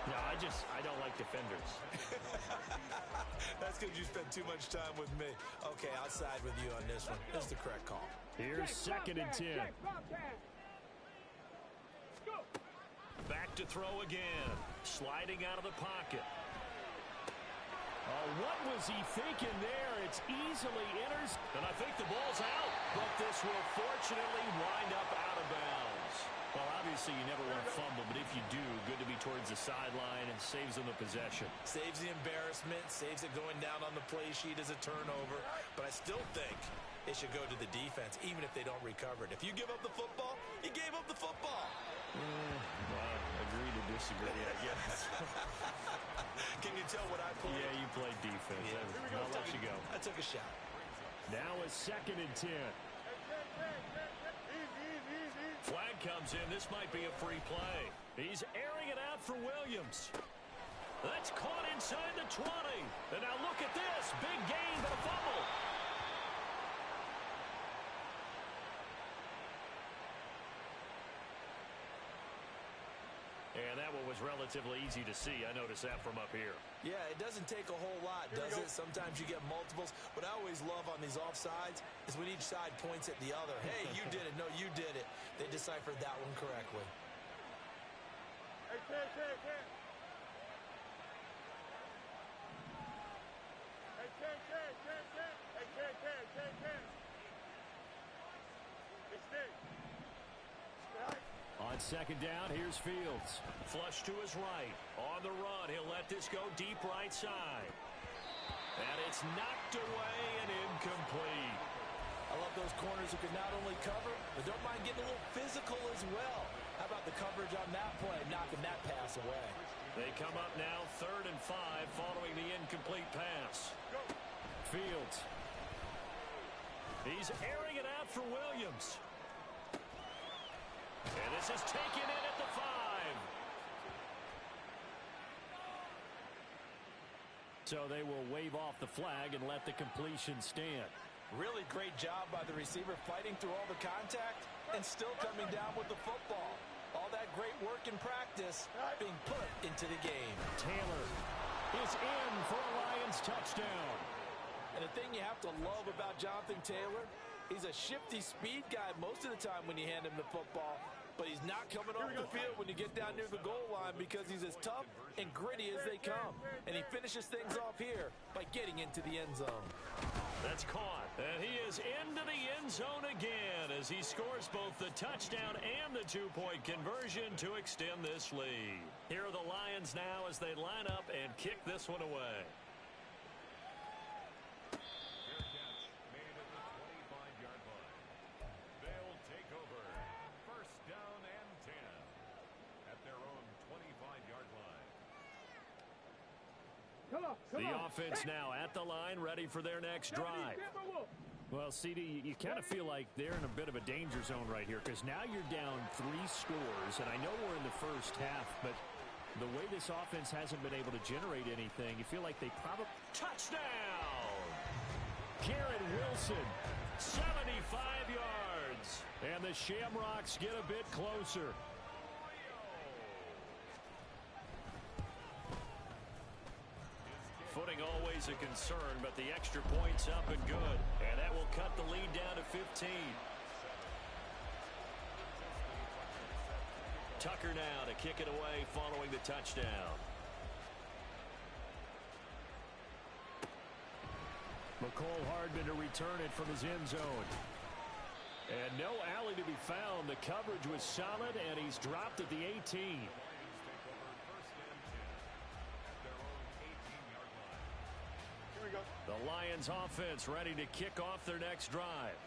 No, I don't like defenders. That's because you spend too much time with me. Okay, I'll side with you on this one. That's the correct call. Here's 2nd and 10. Back to throw again. Sliding out of the pocket. Oh, what was he thinking there? It's easily enters. And I think the ball's out. But this will fortunately wind up out of bounds. Well, obviously you never want to fumble, but if you do, good to be towards the sideline and saves them the possession. Saves the embarrassment, saves it going down on the play sheet as a turnover. But I still think it should go to the defense, even if they don't recover it. If you give up the football, you gave up the football. Well, agree to disagree, I guess. Can you tell what I played? Yeah, you played defense. Yeah. I'll let you go. I took a shot. Now it's 2nd and 10. Flag comes in. This might be a free play. He's airing it out for Williams. That's caught inside the 20. And now look at this. Big gain, but a fumble. And that one was relatively easy to see. I noticed that from up here. Yeah, it doesn't take a whole lot, does it? Sometimes you get multiples. What I always love on these offsides is when each side points at the other. Hey, you did it. No, you did it. They deciphered that one correctly. Hey, Ken. Hey, Ken. Hey, Ken. Hey, Steve. On 2nd down, here's Fields. Flush to his right. On the run, he'll let this go deep right side. And it's knocked away and incomplete. I love those corners who can not only cover, but don't mind getting a little physical as well. How about the coverage on that play, knocking that pass away? They come up now 3rd and 5 following the incomplete pass. Fields. He's airing it out for Williams. And this is taken in at the 5. So they will wave off the flag and let the completion stand. Really great job by the receiver fighting through all the contact and still coming down with the football. All that great work in practice being put into the game. Taylor is in for a Lions touchdown. And the thing you have to love about Jonathan Taylor, he's a shifty speed guy most of the time when you hand him the football, but he's not coming off the field when you get down near the goal line because he's as tough and gritty as they come. And he finishes things off here by getting into the end zone. That's caught. And he is into the end zone again as he scores both the touchdown and the 2-point conversion to extend this lead. Here are the Lions now as they line up and kick this one away. The offense now at the line, ready for their next drive. Well, CD, you kind of feel like they're in a bit of a danger zone right here because now you're down 3 scores, and I know we're in the first half, but the way this offense hasn't been able to generate anything, you feel like they probably... Touchdown! Garrett Wilson, 75 yards, and the Shamrocks get a bit closer. Footing always a concern, but the extra point's up and good. And that will cut the lead down to 15. Tucker now to kick it away following the touchdown. McCole Hardman to return it from his end zone. And no alley to be found. The coverage was solid, and he's dropped at the 18. The Lions offense ready to kick off their next drive.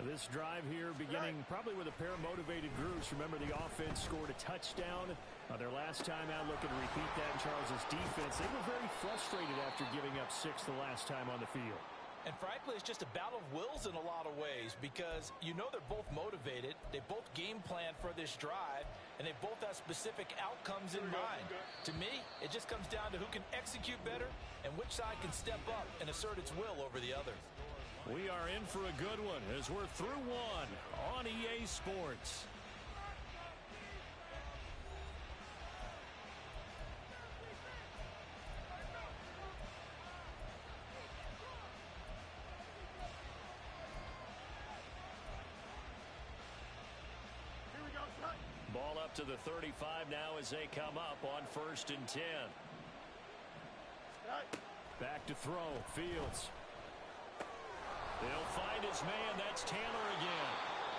This drive here beginning probably with a pair of motivated groups. Remember, the offense scored a touchdown their last time out. Looking to repeat that in Charles's defense. They were very frustrated after giving up 6 the last time on the field. And frankly, it's just a battle of wills in a lot of ways because you know they're both motivated. They both game plan for this drive, and they both have specific outcomes in mind. To me, it just comes down to who can execute better and which side can step up and assert its will over the other. We are in for a good one as we're through one on EA Sports. to the 35 now as they come up on 1st and 10. Back to throw. Fields. They'll find his man. That's Taylor again.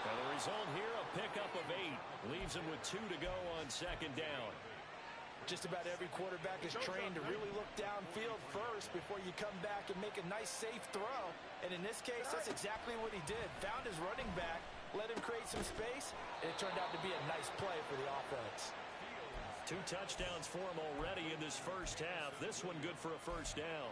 And the result here, a pickup of 8. Leaves him with 2 to go on 2nd down. Just about every quarterback is trained to really look downfield first before you come back and make a nice, safe throw. And in this case, that's exactly what he did. Found his running back, let him create some space, and it turned out to be a nice play for the offense. 2 touchdowns for him already in this first half. This one good for a first down.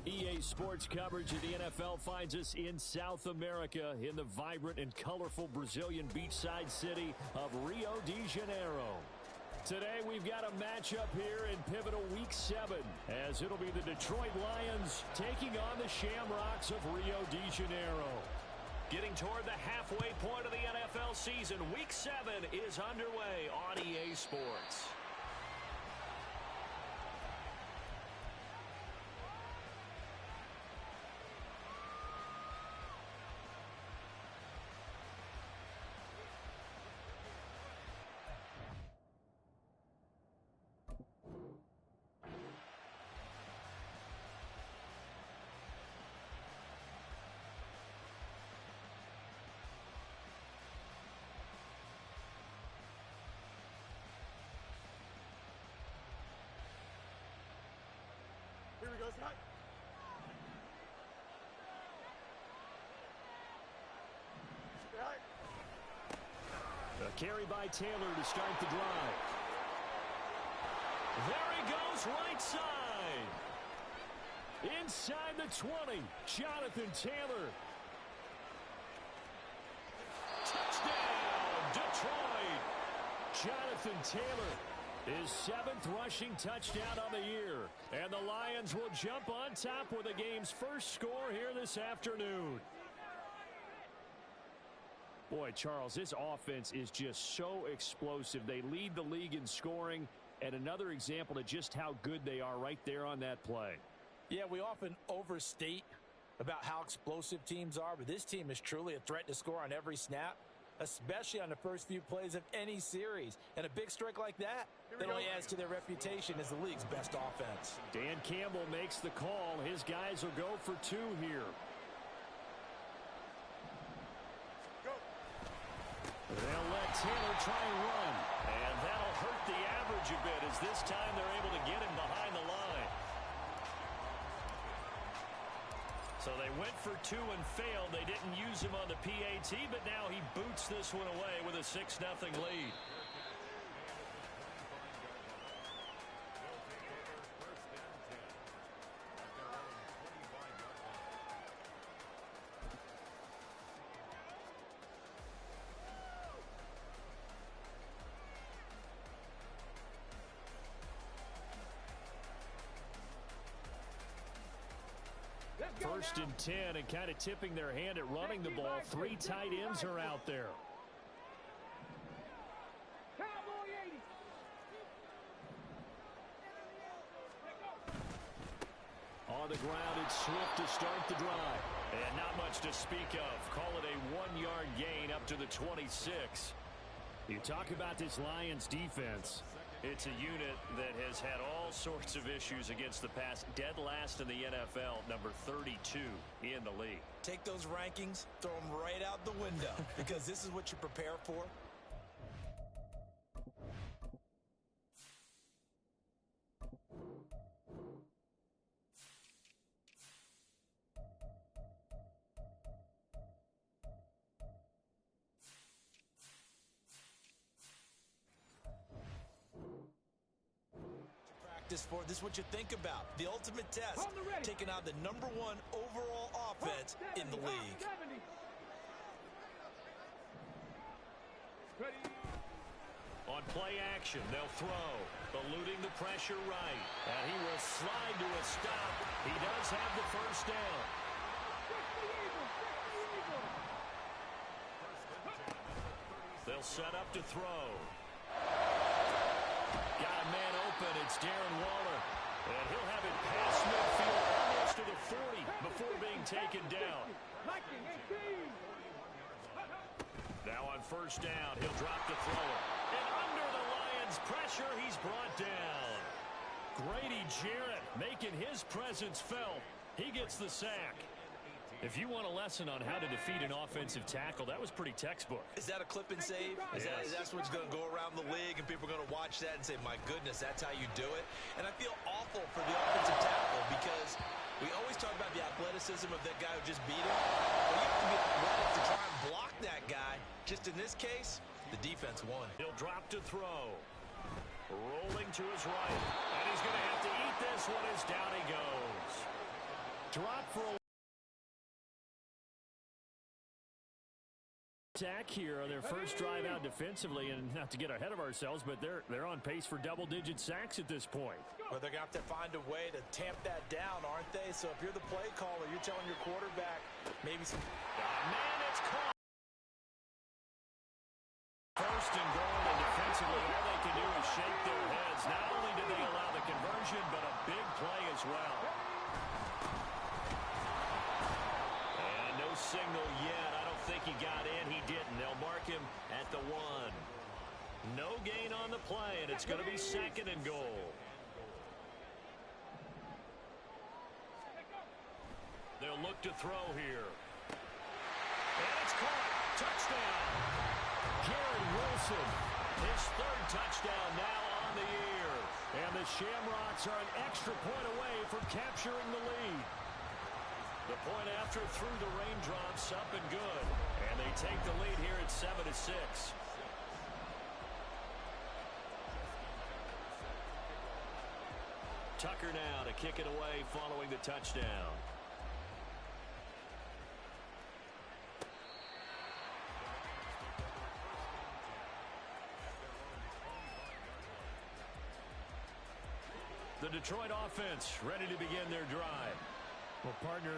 EA Sports coverage of the NFL finds us in South America in the vibrant and colorful Brazilian beachside city of Rio de Janeiro. Today we've got a matchup here in pivotal Week 7 as it'll be the Detroit Lions taking on the Shamrocks of Rio de Janeiro. Getting toward the halfway point of the NFL season, Week 7 is underway on EA Sports. Here we go, Scott. A carry by Taylor to start the drive. There he goes, right side. Inside the 20, Jonathan Taylor. Touchdown, Detroit. Jonathan Taylor. His 7th rushing touchdown on the year. And the Lions will jump on top with the game's first score here this afternoon. Boy, Charles, this offense is just so explosive. They lead the league in scoring, and another example of just how good they are right there on that play. Yeah, we often overstate about how explosive teams are, but this team is truly a threat to score on every snap, especially on the first few plays of any series. And a big strike like that only adds to their reputation as the league's best offense. Dan Campbell makes the call. His guys will go for 2 here. They'll let Taylor try and run. And that'll hurt the average advantage a bit as this time they're able to get him behind the line. So they went for two and failed. They didn't use him on the PAT, but now he boots this one away with a 6-0 lead. First and 10, and kind of tipping their hand at running the ball. 3 tight ends are out there. On the ground, it's Swift to start the drive. And not much to speak of. Call it a 1-yard gain up to the 26. You talk about this Lions defense. It's a unit that has had all sorts of issues against the pass. Dead last in the NFL, number 32 in the league. Take those rankings, throw them right out the window, because this is what you prepare for. This is what you think about. The ultimate test, taking on the #1 overall offense in the league. On play action, they'll throw. Eluding the pressure right. And he will slide to a stop. He does have the first down. They'll set up to throw. Got a man open. It's Darren Waller. And he'll have it past midfield almost to the 40 before being taken down. Now on first down, he'll drop to throw it. And under the Lions' pressure, he's brought down. Grady Jarrett making his presence felt. He gets the sack. If you want a lesson on how to defeat an offensive tackle, that was pretty textbook. Is that a clip and save? Is that what's going to go around the league and people are going to watch that and say, my goodness, that's how you do it? And I feel awful for the offensive tackle because we always talk about the athleticism of that guy who just beat him. But you have to be athletic to try and block that guy. Just in this case, the defense won. He'll drop to throw. Rolling to his right. And he's going to have to eat this one as down he goes. Drop for a attack here on their first drive out defensively, and not to get ahead of ourselves, but they're on pace for double-digit sacks at this point. Well, they're going to have to find a way to tamp that down, aren't they? So if you're the play caller, you're telling your quarterback maybe some... Man, it's caught. First and goal, and defensively, all they can do is shake their heads. Not only did they allow the conversion, but a big play as well. And no signal yet. I don't think he got in. He didn't. They'll mark him at the 1. No gain on the play, and it's going to be second and goal. They'll look to throw here. And it's caught. Touchdown. Garrett Wilson, his 3rd touchdown now on the year. And the Shamrocks are an extra point away from capturing the lead. The point after through the raindrops, up and good. And they take the lead here at 7-6. Tucker now to kick it away following the touchdown. The Detroit offense ready to begin their drive. Well, partner,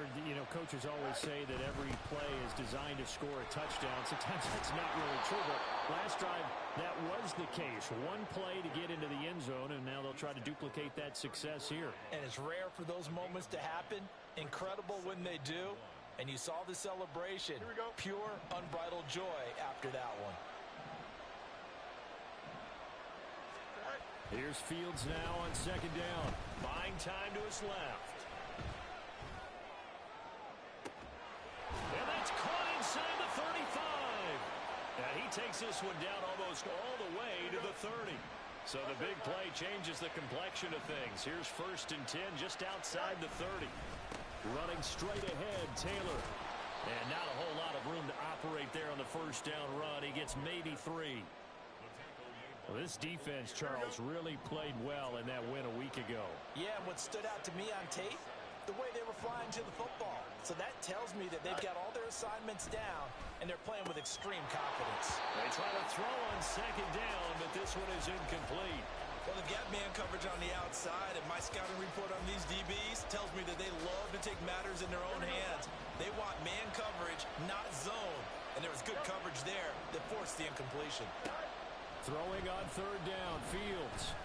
coaches always say that every play is designed to score a touchdown. Sometimes that's not really true, but last drive, that was the case. One play to get into the end zone, and now they'll try to duplicate that success here. And it's rare for those moments to happen. Incredible when they do. And you saw the celebration. Pure, unbridled joy after that one. Here's Fields now on second down. Buying time to his left. And that's caught inside the 35. And he takes this one down almost all the way to the 30. So the big play changes the complexion of things. Here's 1st and 10 just outside the 30. Running straight ahead, Taylor. And not a whole lot of room to operate there on the 1st down run. He gets maybe 3. Well, this defense, Charles, really played well in that win a week ago. Yeah, and what stood out to me on tape, the way they were flying to the football. So that tells me that they've got all their assignments down, and they're playing with extreme confidence. They try to throw on 2nd down, but this one is incomplete. Well, they've got man coverage on the outside, and my scouting report on these DBs tells me that they love to take matters in their own hands. They want man coverage, not zone. And there was good coverage there that forced the incompletion. Throwing on 3rd down, Fields.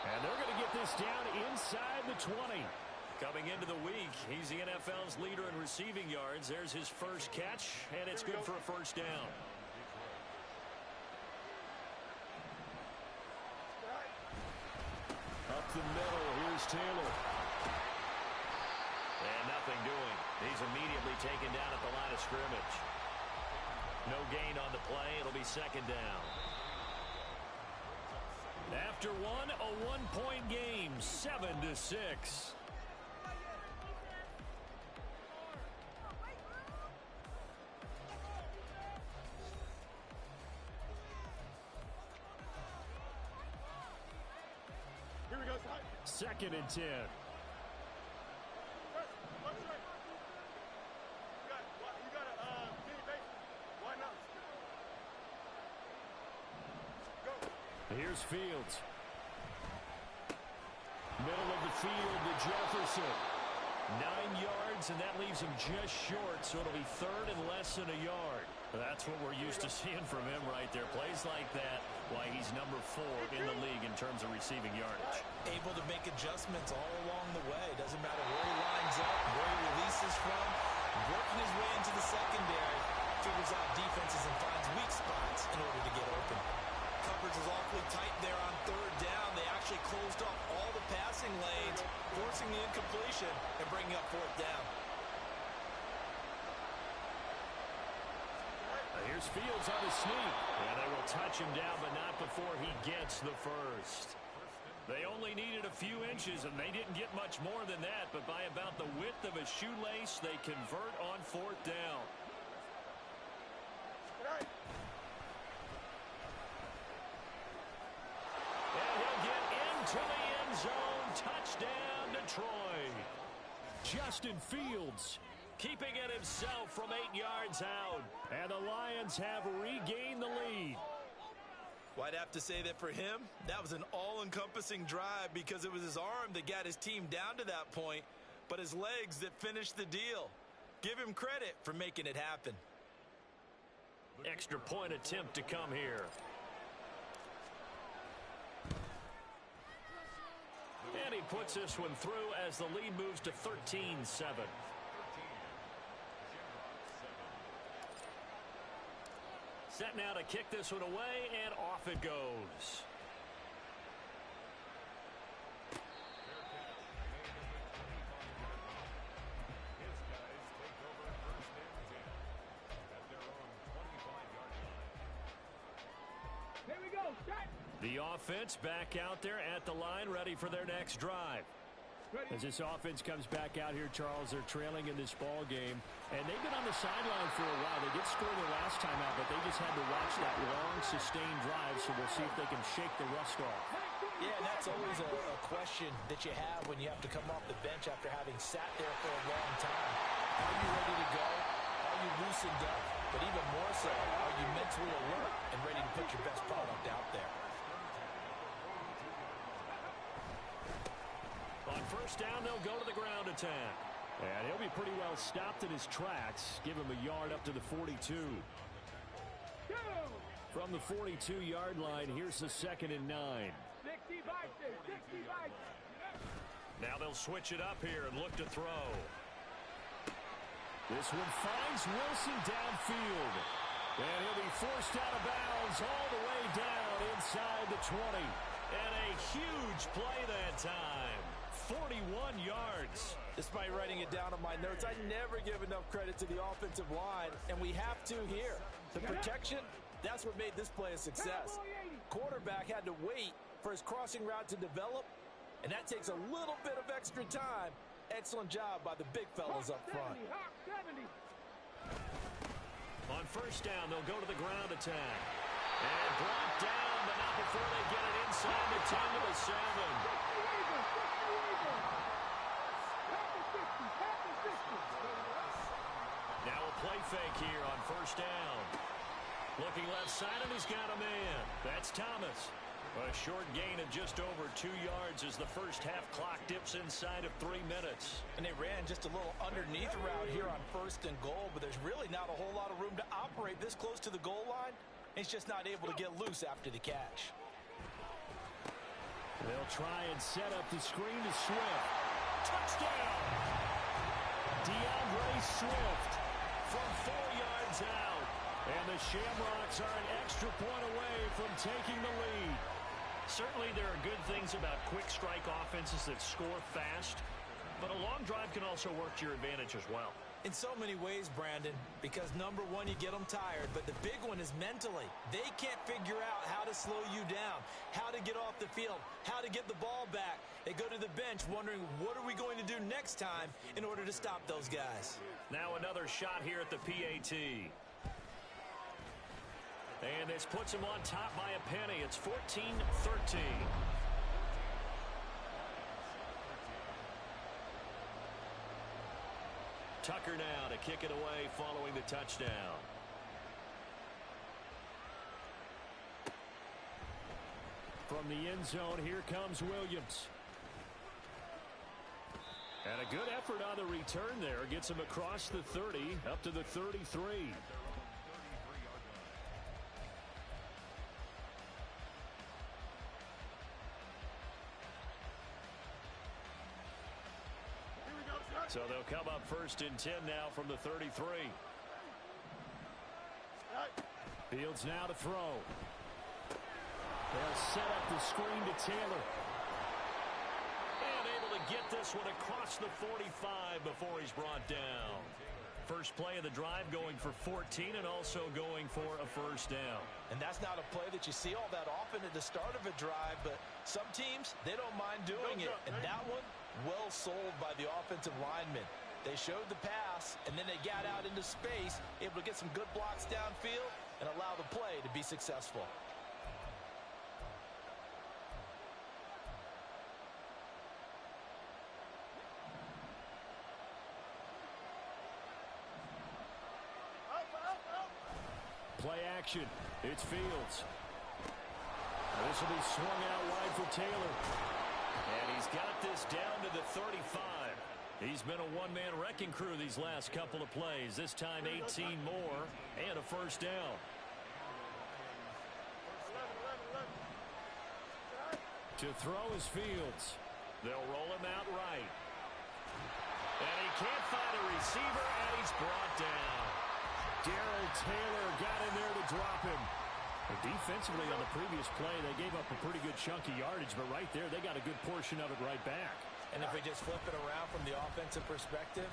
And they're going to get this down inside the 20. Coming into the week, he's the NFL's leader in receiving yards. There's his first catch, and it's good for a 1st down. Up the middle, here's Taylor. And nothing doing. He's immediately taken down at the line of scrimmage. No gain on the play. It'll be 2nd down. After one, a 1-point game, 7-6. Here we go. 2nd and 10. Here's Fields. Middle of the field to Jefferson. 9 yards, and that leaves him just short, so it'll be 3rd and less than a yard. That's what we're used to seeing from him right there. Plays like that, why he's number 4 in the league in terms of receiving yardage. Able to make adjustments all along the way. Doesn't matter where he lines up, where he releases from. Working his way into the secondary, figures out defenses and finds weak spots in order to get open. Coverage is awfully tight there on 3rd down. They actually closed off all the passing lanes, forcing the incompletion and bringing up 4th down. Here's Fields on a sneak. And they will touch him down, but not before he gets the first. They only needed a few inches, and they didn't get much more than that. But by about the width of a shoelace, they convert on 4th down. And he'll get into the end zone. Touchdown, Detroit. Justin Fields keeping it himself from 8 yards out. And the Lions have regained the lead. Well, I'd have to say that for him, that was an all-encompassing drive because it was his arm that got his team down to that point, but his legs that finished the deal. Give him credit for making it happen. Extra point attempt to come here. And he puts this one through as the lead moves to 13-7. Set now to kick this one away, and off it goes. Here we go. The offense back out there at the line, ready for their next drive. As this offense comes back out here, Charles, they're trailing in this ball game, and they've been on the sideline for a while. They did score their last time out, but they just had to watch that long, sustained drive, so we'll see if they can shake the rust off. Yeah, and that's always a question that you have when you have to come off the bench after having sat there for a long time. Are you ready to go? Are you loosened up? But even more so, are you mentally alert and ready to put your best product out there? On 1st down, they'll go to the ground attack. And he'll be pretty well stopped in his tracks. Give him a yard up to the 42. From the 42-yard line, here's the 2nd and 9. 65. Now they'll switch it up here and look to throw. This one finds Wilson downfield. And he'll be forced out of bounds all the way down inside the 20. And a huge play that time. 41 yards. Despite writing it down on my notes, I never give enough credit to the offensive line, and we have to here. The protection, that's what made this play a success. Quarterback had to wait for his crossing route to develop, and that takes a little bit of extra time. Excellent job by the big fellas up front. On first down, they'll go to the ground attack. And brought down, but not before they get it inside the 10 to the 7. Now a play fake here on first down. Looking left side, and he's got a man. That's Thomas. A short gain of just over 2 yards as the first half clock dips inside of 3 minutes. And they ran just a little underneath route here on first and goal, but there's really not a whole lot of room to operate this close to the goal line. He's just not able to get loose after the catch. They'll try and set up the screen to Swift. Touchdown! DeAndre Swift from 4 yards out. And the Shamrocks are an extra point away from taking the lead. Certainly there are good things about quick strike offenses that score fast, but a long drive can also work to your advantage as well. In so many ways, Brandon, because number one, you get them tired, but the big one is mentally. They can't figure out how to slow you down, how to get off the field, how to get the ball back. They go to the bench wondering, what are we going to do next time in order to stop those guys? Now another shot here at the PAT. And this puts him on top by a penny. It's 14-13. Tucker now to kick it away following the touchdown. From the end zone, here comes Williams. And a good effort on the return there. Gets him across the 30, up to the 33. So they'll come up first and 10 now from the 33. Fields now to throw. They'll set up the screen to Taylor. And able to get this one across the 45 before he's brought down. First play of the drive going for 14 and also going for a first down. And that's not a play that you see all that often at the start of a drive, but some teams, they don't mind doing it. And that one, well sold by the offensive lineman. They showed the pass, and then they got out into space, able to get some good blocks downfield and allow the play to be successful. Play action. It's Fields. This will be swung out wide for Taylor. And he's got this down to the 35. He's been a one-man wrecking crew these last couple of plays. This time 18 more and a first down. To throw is Fields. They'll roll him out right. And he can't find a receiver, and he's brought down. Darrell Taylor got in there to drop him. And defensively on the previous play, they gave up a pretty good chunk of yardage, but right there, they got a good portion of it right back. And if we just flip it around from the offensive perspective,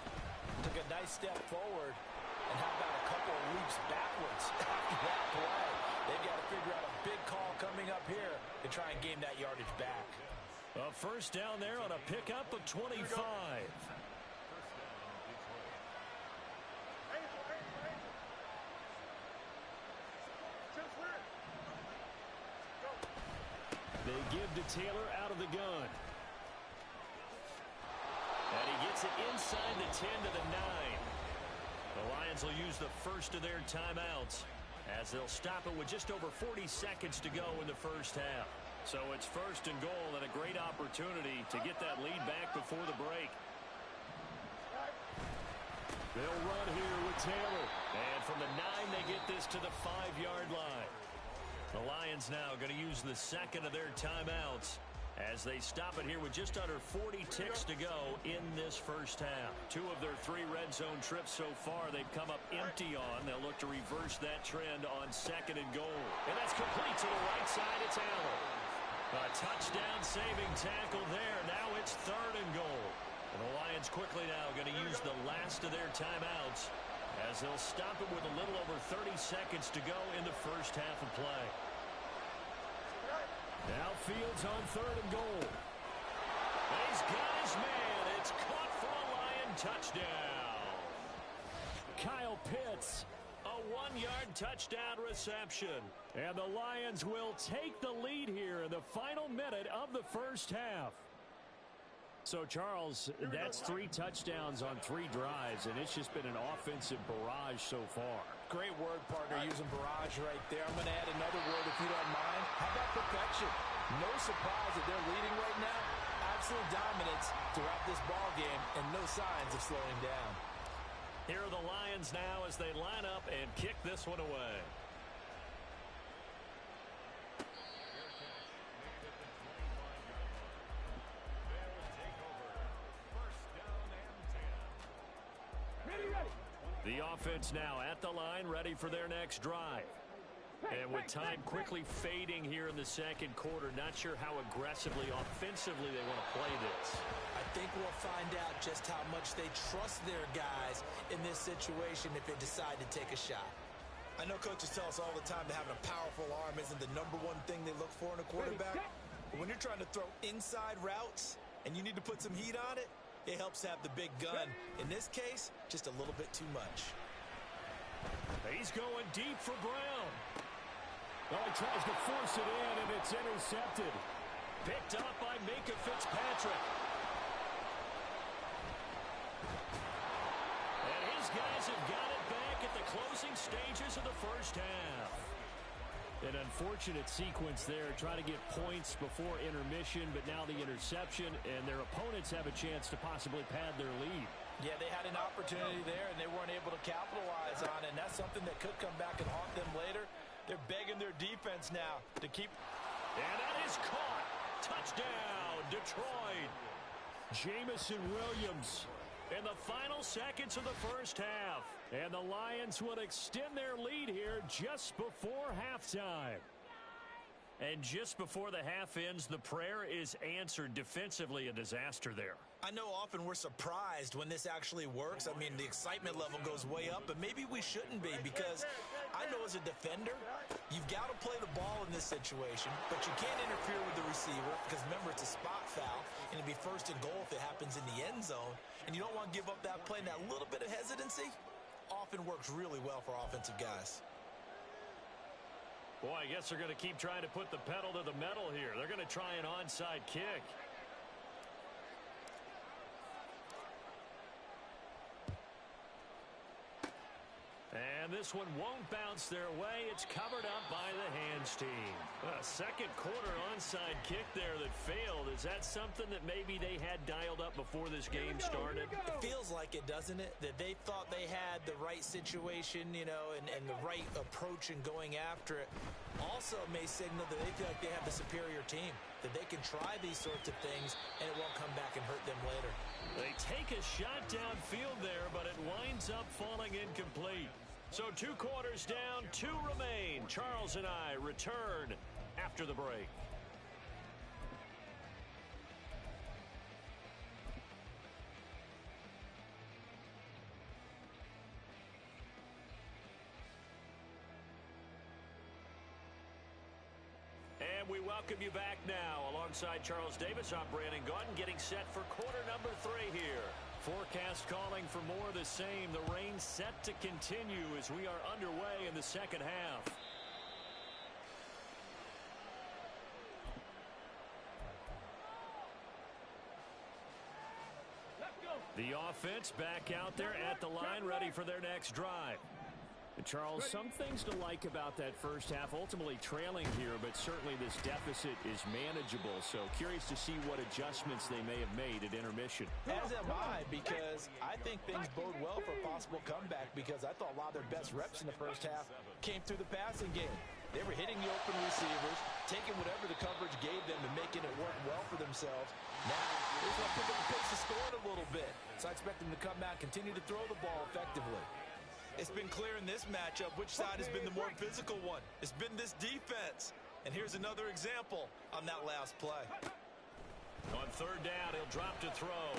took a nice step forward, and how about a couple of leaps backwards after that play? They've got to figure out a big call coming up here to try and gain that yardage back. A first down there on a pickup of 25. They give to Taylor out of the gun. And he gets it inside the 10 to the 9. The Lions will use the first of their timeouts as they'll stop it with just over 40 seconds to go in the first half. So it's first and goal and a great opportunity to get that lead back before the break. They'll run here with Taylor. And from the 9, they get this to the 5-yard line. The Lions now going to use the second of their timeouts as they stop it here with just under 40 ticks to go in this first half. 2 of their 3 red zone trips so far they've come up empty on. They'll look to reverse that trend on second and goal. And that's complete to the right side. It's Allen. A touchdown saving tackle there. Now it's third and goal. And the Lions quickly now going to use the last of their timeouts as they'll stop it with a little over 30 seconds to go in the first half of play. Now Fields on 3rd and goal. He's got his man. It's caught for a Lion touchdown. Kyle Pitts, a 1-yard touchdown reception. And the Lions will take the lead here in the final minute of the first half. So, Charles, that's 3 touchdowns on 3 drives, and it's just been an offensive barrage so far. Great word, partner, using barrage right there. I'm going to add another word if you don't mind. How about perfection? No surprise that they're leading right now. Absolute dominance throughout this ball game and no signs of slowing down. Here are the Lions now as they line up and kick this one away. The offense now at the line, ready for their next drive. And with time quickly fading here in the second quarter, not sure how aggressively, offensively they want to play this. I think we'll find out just how much they trust their guys in this situation if they decide to take a shot. I know coaches tell us all the time that having a powerful arm isn't the #1 thing they look for in a quarterback. But when you're trying to throw inside routes and you need to put some heat on it, it helps have the big gun. In this case, just a little bit too much. He's going deep for Brown. Oh, he tries to force it in, and it's intercepted. Picked up by Minka Fitzpatrick. And his guys have got it back at the closing stages of the first half. An unfortunate sequence there, trying to get points before intermission, but now the interception, and their opponents have a chance to possibly pad their lead. Yeah, they had an opportunity there, and they weren't able to capitalize on it, and that's something that could come back and haunt them later. They're begging their defense now to keep. And that is caught. Touchdown, Detroit. Jamison Williams in the final seconds of the first half. And the Lions will extend their lead here just before halftime. And just before the half ends, the prayer is answered. Defensively, a disaster there. I know often we're surprised when this actually works. I mean, the excitement level goes way up, but maybe we shouldn't be, because I know as a defender, you've got to play the ball in this situation, but you can't interfere with the receiver because, remember, it's a spot foul, and it'd be 1st and goal if it happens in the end zone, and you don't want to give up that play. And that little bit of hesitancy often works really well for offensive guys. Boy, I guess they're going to keep trying to put the pedal to the metal here. They're going to try an onside kick. And this one won't bounce their way. It's covered up by the hands team. A second quarter onside kick there that failed. Is that something that maybe they had dialed up before this game started? It feels like it, doesn't it? That they thought they had the right situation, you know, and the right approach in going after it. Also may signal that they feel like they have the superior team, that they can try these sorts of things and it won't come back and hurt them later. They take a shot downfield there, but it winds up falling incomplete. So 2 quarters down, 2 remain. Charles and I return after the break. And we welcome you back now. Alongside Charles Davis, I'm Brandon Gaudin, getting set for quarter number 3 here. Forecast calling for more of the same. The rain set to continue as we are underway in the second half. The offense back out there at the line, ready for their next drive. And Charles, some things to like about that first half, ultimately trailing here, but certainly this deficit is manageable. So curious to see what adjustments they may have made at intermission. As am I, because I think things bode well for a possible comeback, because I thought a lot of their best reps in the first half came through the passing game. They were hitting the open receivers, taking whatever the coverage gave them and making it work well for themselves. Now, they just want to pick up the pace of scoring a little bit. So I expect them to come out and continue to throw the ball effectively. It's been clear in this matchup which side has been the more physical one. It's been this defense. And here's another example on that last play. On 3rd down, he'll drop to throw.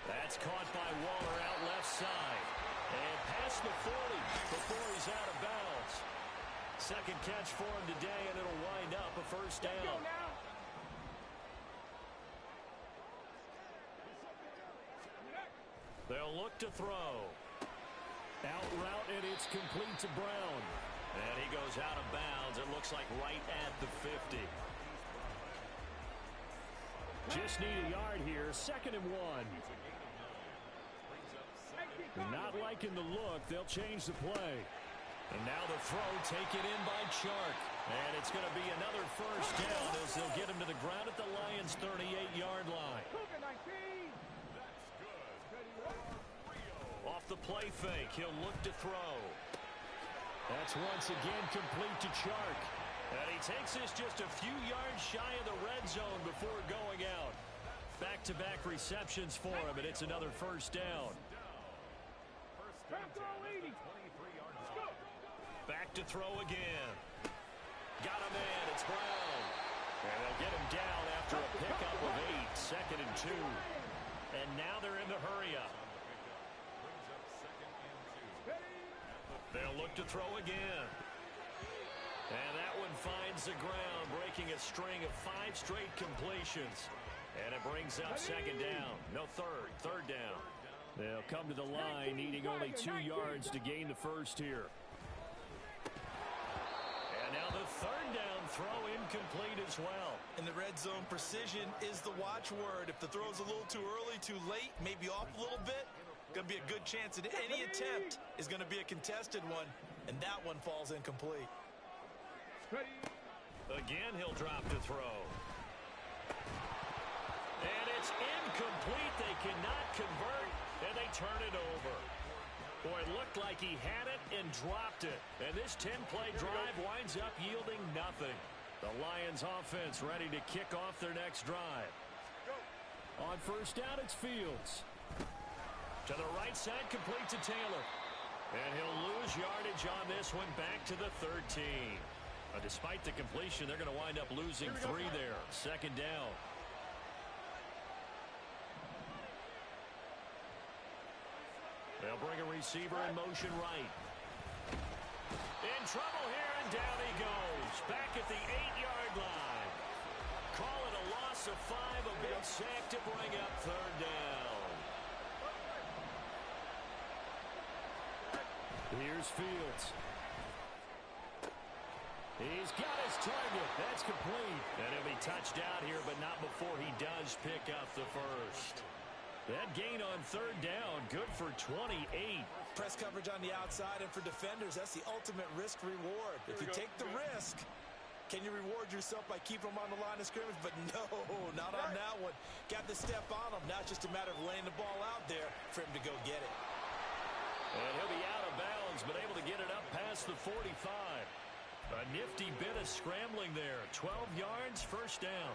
That's caught by Waller out left side. And past the 40 before he's out of bounds. Second catch for him today, and it'll wind up a first down. They'll look to throw. Out route, and it's complete to Brown. And he goes out of bounds. It looks like right at the 50. Just need a yard here. 2nd and 1. Not liking the look. They'll change the play. And now the throw taken in by Chark. And it's going to be another first down as they'll get him to the ground at the Lions' 38-yard line. Off the play fake, he'll look to throw. That's once again complete to Chark. And he takes this just a few yards shy of the red zone before going out. Back-to-back receptions for him, and it's another first down. Back to throw again. Got a man, it's Brown. And they'll get him down after a pickup of 8, 2nd and 2. And now they're in the hurry-up. They'll look to throw again. And that one finds the ground, breaking a string of 5 straight completions. And it brings up 2nd down. No, third down. They'll come to the line, needing only 2 yards to gain the first here. And now the 3rd down throw incomplete as well. In the red zone, precision is the watchword. If the throw's a little too early, too late, maybe off a little bit, going to be a good chance that any attempt is going to be a contested one, and that one falls incomplete. Again, he'll drop to throw. And it's incomplete. They cannot convert, and they turn it over. Boy, it looked like he had it and dropped it. And this 10-play drive winds up yielding nothing. The Lions offense ready to kick off their next drive. On first down, it's Fields. To the right side, complete to Taylor. And he'll lose yardage on this one, back to the 13. Despite the completion, they're going to wind up losing 3 there. 2nd down. They'll bring a receiver in motion right. In trouble here, and down he goes. Back at the 8-yard line. Call it a loss of 5, a big sack to bring up 3rd down. Here's Fields. He's got his target. That's complete. And he'll be touched out here, but not before he does pick up the first. That gain on 3rd down, good for 28. Press coverage on the outside, and for defenders, that's the ultimate risk-reward. If you take the risk, can you reward yourself by keeping them on the line of scrimmage? But no, not on that one. Got the step on him. Now it's just a matter of laying the ball out there for him to go get it. And he'll be out of bounds, but able to get it up past the 45. A nifty bit of scrambling there. 12 yards, first down.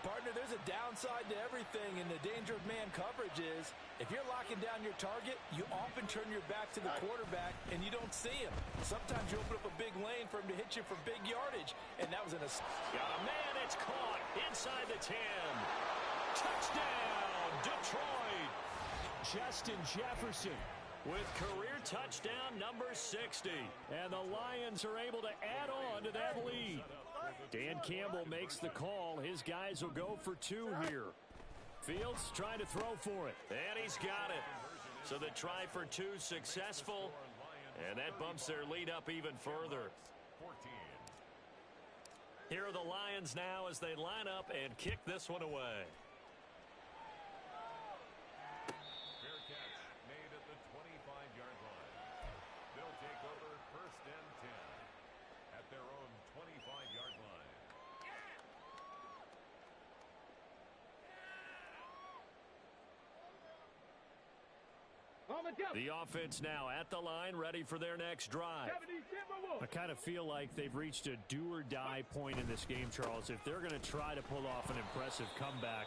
Partner, there's a downside to everything, and the danger of man coverage is if you're locking down your target, you often turn your back to the quarterback, and you don't see him. Sometimes you open up a big lane for him to hit you for big yardage, and that was in a... Got a man, it's caught inside the 10. Touchdown, Detroit. Justin Jefferson with career touchdown number 60. And the Lions are able to add on to that lead. Dan Campbell makes the call. His guys will go for 2 here. Fields trying to throw for it. And he's got it. So the try for 2 successful. And that bumps their lead up even further. Here are the Lions now as they line up and kick this one away. Fair catch made at the 25-yard line. They'll take over 1st and 10 at their own 25-yard line. The offense now at the line, ready for their next drive. I kind of feel like they've reached a do-or-die point in this game, Charles. If they're going to try to pull off an impressive comeback,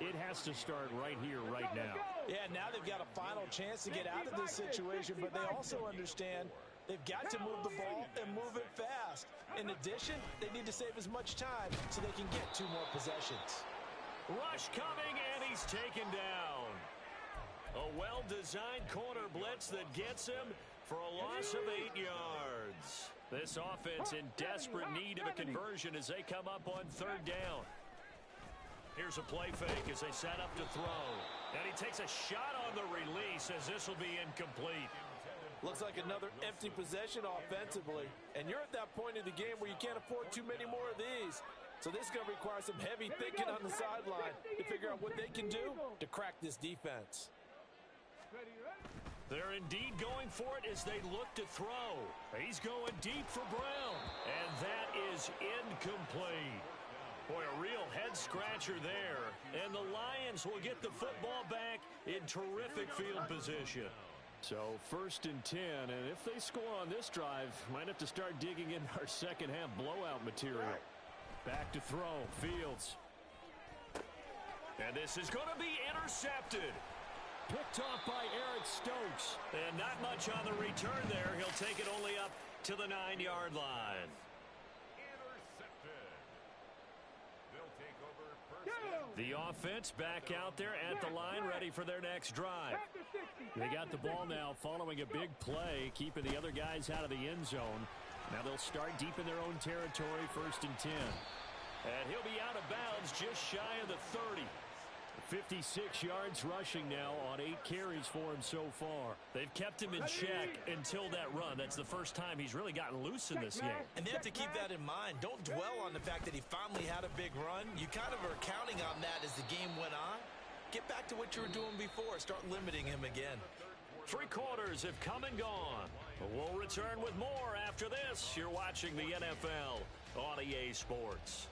it has to start right here, right now. Yeah, now they've got a final chance to get out of this situation, but they also understand they've got to move the ball and move it fast. In addition, they need to save as much time so they can get 2 more possessions. Rush coming, and he's taken down. A well-designed corner blitz that gets him for a loss of 8 yards. This offense in desperate need of a conversion as they come up on 3rd down. Here's a play fake as they set up to throw. And he takes a shot on the release as this will be incomplete. Looks like another empty possession offensively. And you're at that point in the game where you can't afford too many more of these. So this is going to require some heavy thinking on the sideline to figure out what they can do to crack this defense. They're indeed going for it as they look to throw. He's going deep for Brown. And that is incomplete. Boy, a real head-scratcher there. And the Lions will get the football back in terrific field position. So 1st and 10, and if they score on this drive, might have to start digging in our second-half blowout material. Back to throw, Fields. And this is going to be intercepted. Picked off by Eric Stokes. And not much on the return there. He'll take it only up to the 9-yard line. Intercepted. They'll take over first. The offense back out there at the line, ready for their next drive. They got the ball now following a big play, keeping the other guys out of the end zone. Now they'll start deep in their own territory, 1st and 10. And he'll be out of bounds just shy of the 30. 56 yards rushing now on 8 carries for him so far. They've kept him in check until that run. That's the first time he's really gotten loose in this game. And they have to keep that in mind. Don't dwell on the fact that he finally had a big run. You kind of are counting on that as the game went on. Get back to what you were doing before. Start limiting him again. 3 quarters have come and gone. We'll return with more after this. You're watching the NFL on EA Sports.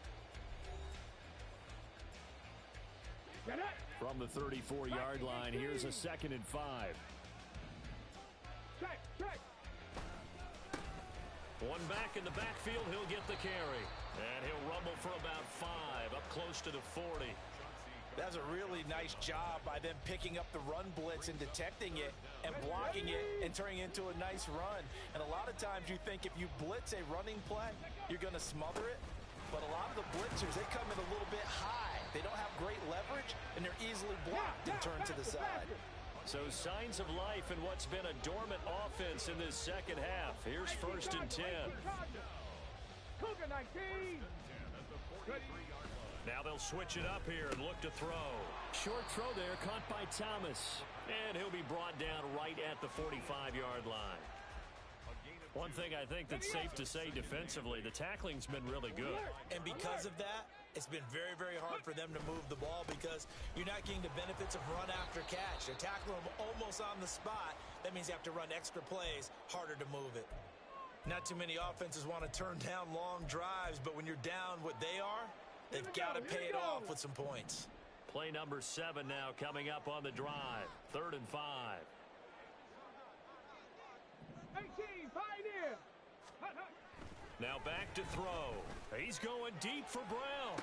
From the 34-yard line, here's a 2nd and 5. One back in the backfield, he'll get the carry. And he'll rumble for about 5, up close to the 40. That's a really nice job by them picking up the run blitz and detecting it and blocking it and turning it into a nice run. And a lot of times you think if you blitz a running play, you're going to smother it. But a lot of the blitzers, they come in a little bit high. They don't have great leverage, and they're easily blocked and turned to the side. So signs of life in what's been a dormant offense in this second half. Here's 1st and 10. Now they'll switch it up here and look to throw. Short throw there, caught by Thomas. And he'll be brought down right at the 45-yard line. One thing I think that's safe to say defensively, the tackling's been really good. And because of that, it's been very, very hard for them to move the ball because you're not getting the benefits of run after catch. They're tackling them almost on the spot. That means you have to run extra plays, harder to move it. Not too many offenses want to turn down long drives, but when you're down what they are, they've got to pay it off with some points. Play number 7 now coming up on the drive. 3rd and 5. 18, Pioneer. Now back to throw. He's going deep for Brown.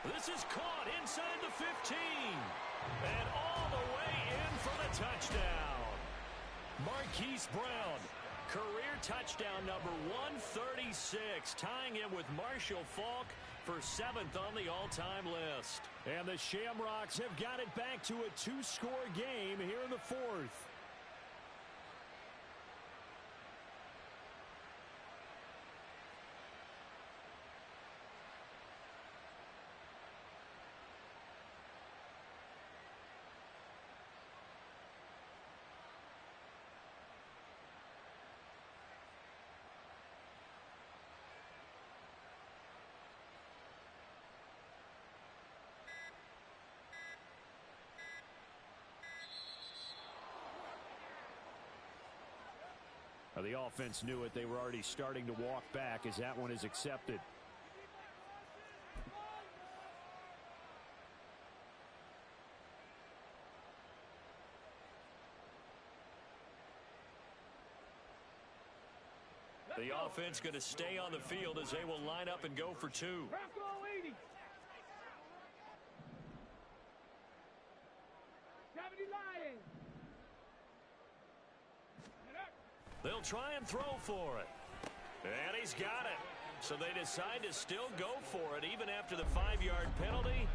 This is caught inside the 15. And all the way in for the touchdown. Marquise Brown, career touchdown number 136, tying him with Marshall Faulk for 7th on the all-time list. And the Shamrocks have got it back to a 2-score game here in the 4th. The offense knew it. They were already starting to walk back as that one is accepted. The offense going to stay on the field as they will line up and go for 2. They'll try and throw for it. And he's got it. So they decide to still go for it even after the 5-yard penalty.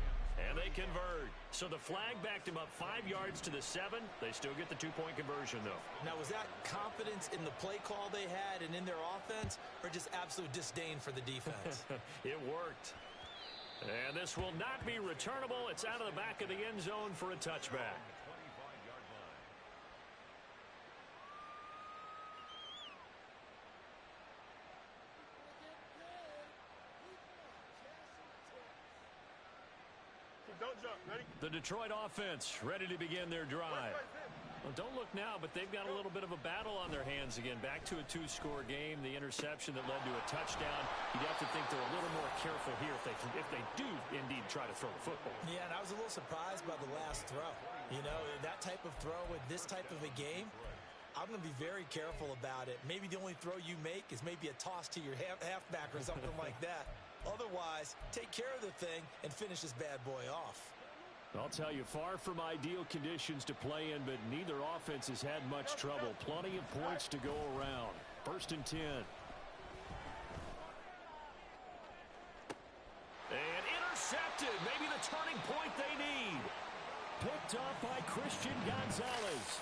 And they convert. So the flag backed him up 5 yards to the 7. They still get the 2-point conversion, though. Now, was that confidence in the play call they had and in their offense, or just absolute disdain for the defense? It worked. And this will not be returnable. It's out of the back of the end zone for a touchback. Don't jump. Ready? The Detroit offense ready to begin their drive. Well, don't look now, but they've got a little bit of a battle on their hands again. Back to a two-score game. The interception that led to a touchdown. You'd have to think they're a little more careful here if they do indeed try to throw the football. Yeah, and I was a little surprised by the last throw. You know, that type of throw in this type of a game, I'm going to be very careful about it. Maybe the only throw you make is maybe a toss to your halfback or something like that. Otherwise, take care of the thing and finish this bad boy off. I'll tell you, far from ideal conditions to play in, but neither offense has had much trouble. Plenty of points to go around. 1st and 10. And intercepted. Maybe the turning point they need. Picked up by Christian Gonzalez.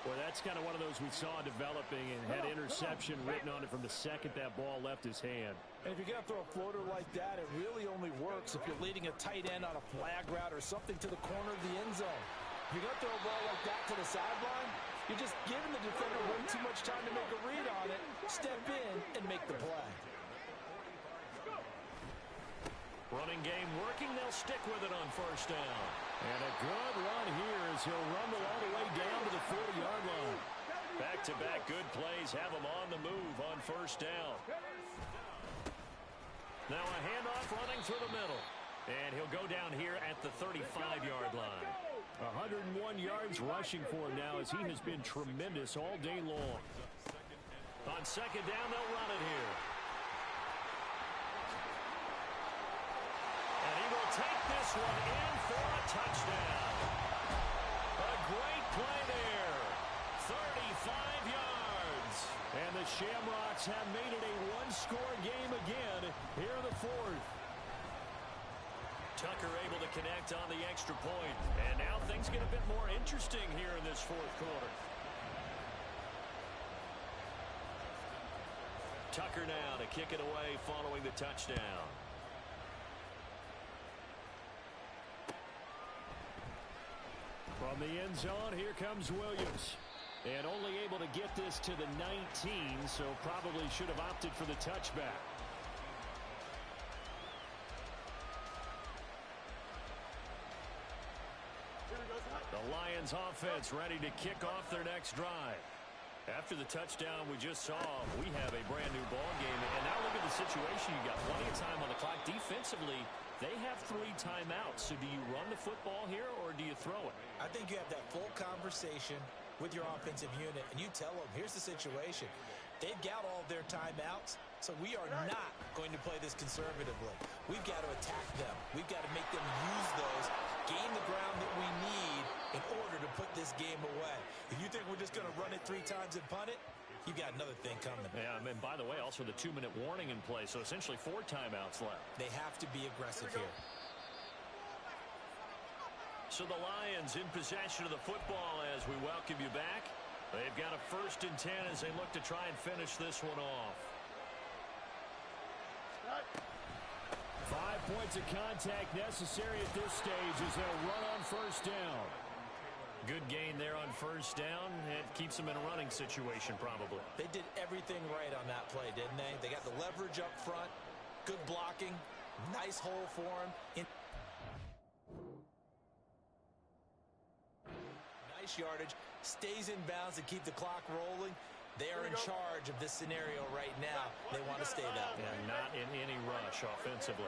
Boy, that's kind of one of those we saw developing and had interception written on it from the second that ball left his hand. And if you're going to throw a floater like that, it really only works if you're leading a tight end on a flag route or something to the corner of the end zone. If you're going to throw a ball like that to the sideline, you're just giving the defender way too much time to make a read on it, step in, and make the play. Running game working. They'll stick with it on 1st down. And a good run here as he'll rumble all the way down to the 40-yard line. Back-to-back good plays have him on the move on 1st down. Now a handoff running through the middle. And he'll go down here at the 35-yard line. 101 yards rushing for him now as he has been tremendous all day long. On 2nd down, they'll run it here. And he will take this one in for a touchdown. A great play there. 35 yards. And the Shamrocks have made it a one-score game again here in the 4th. Tucker able to connect on the extra point. And now things get a bit more interesting here in this 4th quarter. Tucker now to kick it away following the touchdown. From the end zone, here comes Williams. And only able to get this to the 19, so probably should have opted for the touchback. The Lions offense ready to kick off their next drive. After the touchdown we just saw, we have a brand new ball game. And now look at the situation. You got plenty of time on the clock. Defensively, they have 3 timeouts. So do you run the football here or do you throw it? I think you have that full conversation with your offensive unit, and you tell them, here's the situation. They've got all their timeouts, so we are not going to play this conservatively. We've got to attack them. We've got to make them use those, gain the ground that we need in order to put this game away. If you think we're just going to run it 3 times and punt it, you've got another thing coming. Yeah, and by the way, also the 2-minute warning in play, so essentially 4 timeouts left. They have to be aggressive here. So the Lions in possession of the football as we welcome you back. They've got a 1st and 10 as they look to try and finish this one off. 5 points of contact necessary at this stage as they'll run on 1st down. Good gain there on 1st down. It keeps them in a running situation probably. They did everything right on that play, didn't they? They got the leverage up front, good blocking, nice hole for him. Nice yardage, stays in bounds to keep the clock rolling. They are in charge of this scenario right now. They want to stay that way. And not in any rush offensively.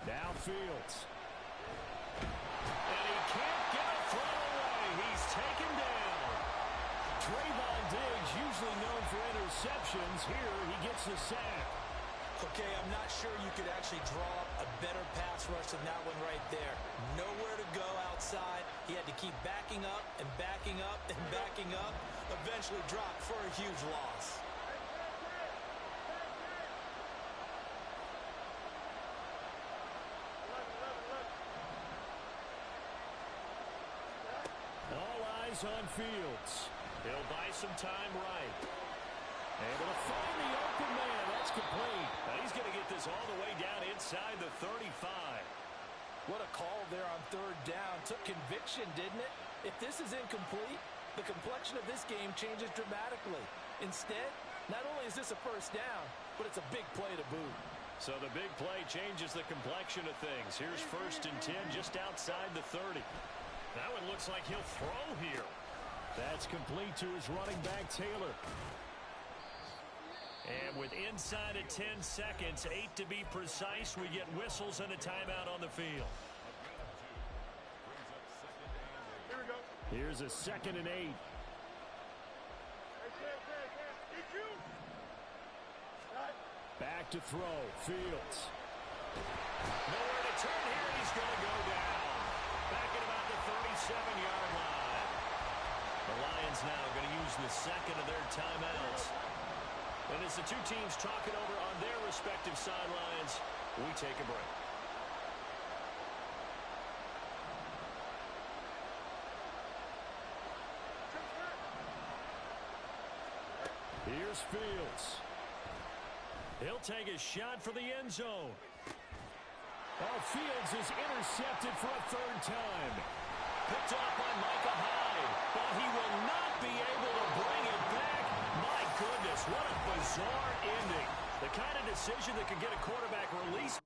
Now Fields. And he can't get a throw away. He's taken down. Trayvon Diggs, usually known for interceptions. Here he gets the sack. Okay, I'm not sure you could actually draw up a better pass rush than that one right there. Nowhere to go outside. He had to keep backing up and backing up and backing up. Eventually dropped for a huge loss. All eyes on Fields. He'll buy some time right. Able to find the open man. That's complete. Now he's going to get this all the way down inside the 35. What a call there on third down. Took conviction, didn't it? If this is incomplete, the complexion of this game changes dramatically. Instead, not only is this a first down, but it's a big play to boot. So the big play changes the complexion of things. Here's 1st and 10 just outside the 30. That one looks like he'll throw here. That's complete to his running back, Taylor. And with inside of 10 seconds, 8 to be precise, we get whistles and a timeout on the field. Here we go. Here's a 2nd and 8. Back to throw. Fields. Nowhere to turn here, and he's going to go down. Back at about the 37-yard line. The Lions now going to use the 2nd of their timeouts. And as the two teams talk it over on their respective sidelines, we take a break. Here's Fields. He'll take a shot for the end zone. Oh, Fields is intercepted for a 3rd time. Picked off by Micah Hyde, but he will not be able to bring it back. My goodness, what a bizarre ending. The kind of decision that could get a quarterback released.